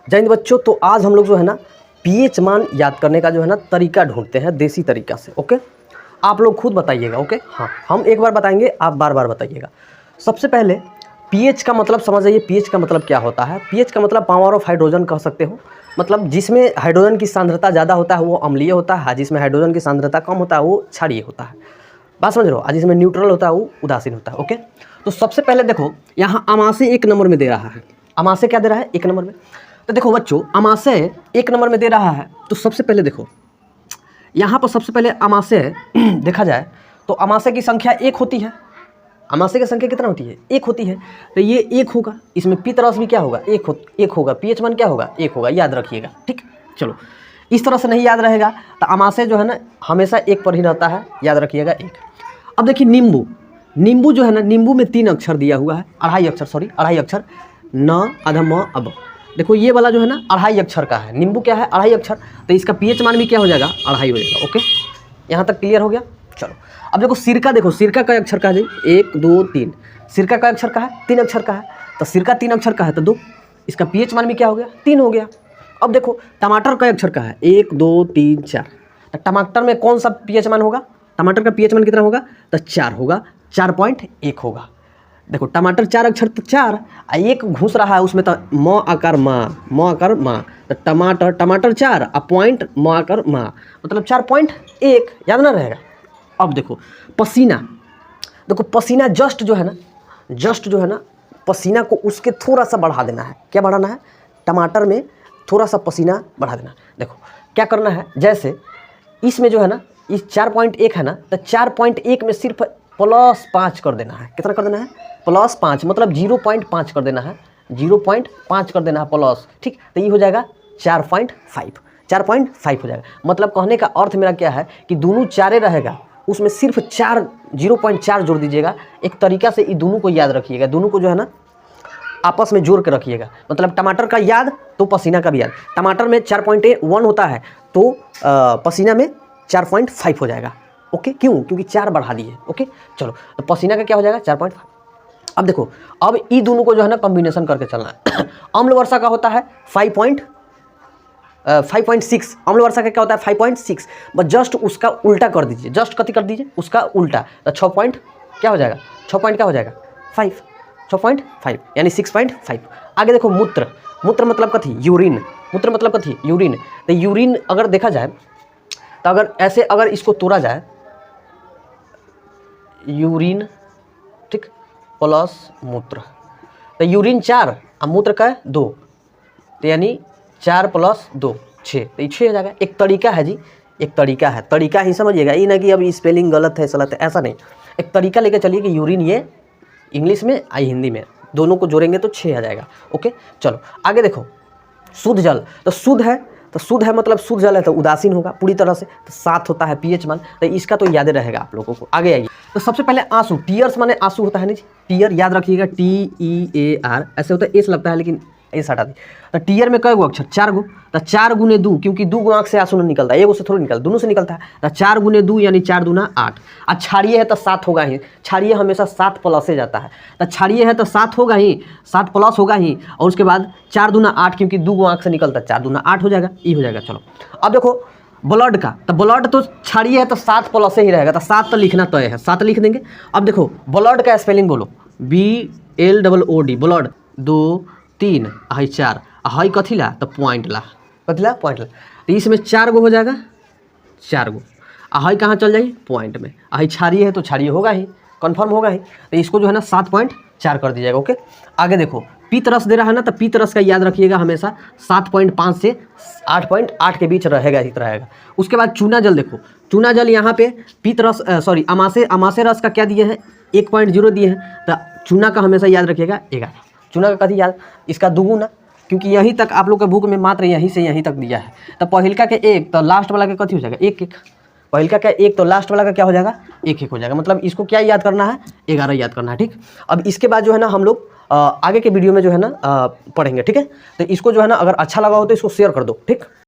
जय हिंद बच्चों। तो आज हम लोग जो है ना पीएच मान याद करने का जो है ना तरीका ढूंढते हैं देसी तरीका से। ओके, आप लोग खुद बताइएगा। ओके, हाँ, हम एक बार बताएंगे, आप बार बार बताइएगा। सबसे पहले पीएच का मतलब समझ जाइए। पीएच का मतलब क्या होता है? पीएच का मतलब पावर ऑफ हाइड्रोजन कह सकते हो। मतलब जिसमें हाइड्रोजन की सांद्रता ज़्यादा होता है वो अम्लीय होता है, जिसमें हाइड्रोजन की सांद्रता कम होता है वो क्षारीय होता है। बात समझ रहे हो? जिसमें न्यूट्रल होता है वो उदासीन होता है। ओके, तो सबसे पहले देखो यहाँ अमाशय 1 नंबर में दे रहा है। अमाशय क्या दे रहा है? 1 नंबर में। तो देखो बच्चों, अमाशय 1 नंबर में दे रहा है, तो सबसे पहले देखो यहाँ पर सबसे पहले अमाशय देखा जाए तो अमाशय की संख्या 1 होती है। अमाशय की संख्या कितना होती है? 1 होती है। तो ये 1 होगा, इसमें पी तरस भी क्या होगा? 1 होगा। पीएच मान क्या होगा? 1 होगा, याद रखिएगा। ठीक, चलो इस तरह से नहीं याद रहेगा तो अमाशय जो है ना हमेशा 1 पर ही रहता है, याद रखिएगा 1। अब देखिए नींबू, नींबू जो है ना, नींबू में 3 अक्षर दिया हुआ है, अढ़ाई अक्षर, न अधम अब। देखो ये वाला जो है ना 2.5 अक्षर का है, नींबू क्या है? 2.5 अक्षर, तो इसका पीएच मान भी क्या हो जाएगा? 2.5 हो जाएगा। ओके, यहाँ तक क्लियर हो गया। चलो अब देखो सिरका, देखो सिरका कई अक्षर का है जी? 1 2 3। सिरका कई अक्षर का है? 3 अक्षर का है। तो सिरका 3 अक्षर का है तो 2, इसका पीएच मान भी क्या हो गया? 3 हो गया। अब देखो टमाटर कई अक्षर का है? 1 2 3 4। तो टमाटर में कौन सा पीएच मान होगा? टमाटर का पीएच मान कितना होगा? तो 4 होगा, 4.1 होगा। देखो टमाटर 4 अक्षर तो 4, 1 घुस रहा है उसमें, तो म आकार माँ, तो टमाटर 4 पॉइंट म आकार माँ, मतलब 4.1, याद ना रहेगा। अब देखो पसीना, देखो पसीना जस्ट जो है ना पसीना को उसके थोड़ा सा बढ़ा देना है। क्या बढ़ाना है? टमाटर में थोड़ा सा पसीना बढ़ा देना है। देखो क्या करना है, जैसे इसमें जो है ना इस 4.1 है ना, तो 4.1 में सिर्फ +5 कर देना है। कितना कर देना है? +5, मतलब 0.5 कर देना है, 0.5 कर देना है प्लस। ठीक, तो ये हो जाएगा 4.5 हो जाएगा। मतलब कहने का अर्थ मेरा क्या है कि दोनों 4 रहेगा, उसमें सिर्फ 0.4 जोड़ दीजिएगा। एक तरीका से ये दोनों को याद रखिएगा, दोनों को जो है ना आपस में जोड़ के रखिएगा। मतलब टमाटर का याद तो पसीना का भी याद। टमाटर में 4.1 होता है तो पसीना में 4.5 हो जाएगा। ओके, क्यों? क्योंकि 4 बढ़ा दिए। ओके, चलो तो पसीना का क्या हो जाएगा? 4.5। अब देखो, अब ये दोनों को जो है ना कॉम्बिनेशन करके चलना है। अम्ल वर्षा का होता है 5.6। अम्ल वर्षा का क्या होता है? 5.6। बस जस्ट उसका उल्टा कर दीजिए, जस्ट कति कर दीजिए उसका उल्टा, तो 6 पॉइंट क्या हो जाएगा? 6 पॉइंट क्या हो जाएगा? 5, 6.5 यानी 6.5। आगे देखो मूत्र, मूत्र मतलब कथी? यूरिन। मूत्र मतलब कथी? यूरिन। तो यूरिन अगर देखा जाए तो अगर ऐसे अगर इसको तोड़ा जाए, यूरिन ठीक प्लस मूत्र, तो यूरिन 4 और मूत्र का 2, तो यानी 4 + 2 6, तो ये 6 हो जाएगा। एक तरीका है जी, एक तरीका है, तरीका ही समझिएगा, ये ना कि अब स्पेलिंग गलत है सलत है, ऐसा नहीं। एक तरीका लेकर चलिए कि यूरिन ये इंग्लिश में आई हिंदी में, दोनों को जोड़ेंगे तो 6 आ जाएगा। ओके, चलो आगे देखो शुद्ध जल, तो शुद्ध है मतलब शुद्ध जल है तो उदासीन होगा पूरी तरह से, तो 7 होता है पीएच मान, तो इसका तो याद रहेगा आप लोगों को। आगे आइए, तो सबसे पहले आंसू, टीयर्स माने आंसू होता है नहीं, टीयर याद रखिएगा, TEAR ऐसे होता है, एस लगता है लेकिन एस हटा दी। तो टीयर में कई गो अक्षर? 4 गो, तो 4 × 2, क्योंकि 2 गो आँख से आंसू नहीं निकलता, एगो से थोड़ी निकलता, दोनों से निकलता है। तो 4 × 2 यानी 4 दूना 8। और क्षारीय है तो 7 होगा ही, क्षारीय हमेशा 7 प्लस से जाता है, तो क्षारीय है तो 7 होगा ही, 7 प्लस होगा ही, और उसके बाद 4 दूना 8, क्योंकि 2 गो आँख से निकलता है, 4 दूना 8 हो जाएगा, ये हो जाएगा। चलो अब देखो ब्लड का, तो ब्लड तो क्षारीय है तो 7 प्लस से ही रहेगा, तो 7 तो लिखना तय है, 7 लिख देंगे। अब देखो ब्लड का स्पेलिंग बोलो, BLOOD, ब्लड 2 3 हाई 4, हाई कथी ला? तो पॉइंट ला, कथी ला? पॉइंट ला। तो इसमें 4 गो हो जाएगा, 4 गो, हाई कहाँ चल जाएगी? पॉइंट में। हाई क्षारीय है तो क्षारीय होगा ही, कन्फर्म होगा ही, तो इसको जो है ना 7.4 कर दीजिएगा। ओके, आगे देखो पीतरस दे रहा है ना, तो पीतरस का याद रखिएगा हमेशा 7.5 से 8.8 के बीच रहेगा, इस तरह रहेगा। उसके बाद चूना जल, देखो चूना जल यहाँ पे पीतरस सॉरी अमाशय रस का क्या दिए हैं? 1.0 दिए हैं, तो चूना का हमेशा याद रखिएगा 11। चूना का कथी याद? इसका दुगुना, क्योंकि यहीं तक आप लोग के बुक में मात्र यहीं से यहीं तक दिया है। तो पहिलका के 1 तो लास्ट वाला के कथी हो जाएगा? 1 1। पहिलका का 1 तो लास्ट वाला का क्या हो जाएगा? 1 1 हो जाएगा। मतलब इसको क्या याद करना है? 11 याद करना है। ठीक, अब इसके बाद जो है ना हम लोग आगे के वीडियो में जो है ना पढ़ेंगे। ठीक है, तो इसको जो है ना अगर अच्छा लगा हो तो इसको शेयर कर दो। ठीक।